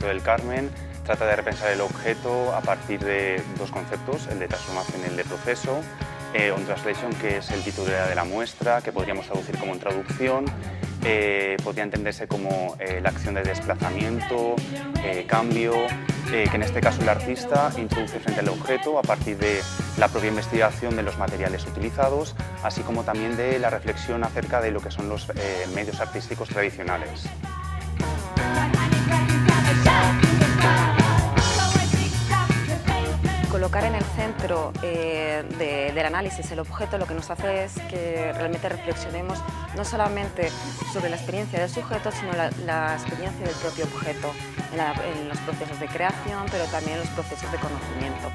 del Carmen trata de repensar el objeto a partir de dos conceptos, el de transformación y el de proceso. On Translation, que es el título de la muestra, que podríamos traducir como introducción, podría entenderse como la acción de desplazamiento, cambio, que en este caso el artista introduce frente al objeto a partir de la propia investigación de los materiales utilizados, así como también de la reflexión acerca de lo que son los medios artísticos tradicionales. Colocar en el centro del análisis el objeto lo que nos hace es que realmente reflexionemos no solamente sobre la experiencia del sujeto, sino la experiencia del propio objeto en los procesos de creación, pero también en los procesos de conocimiento.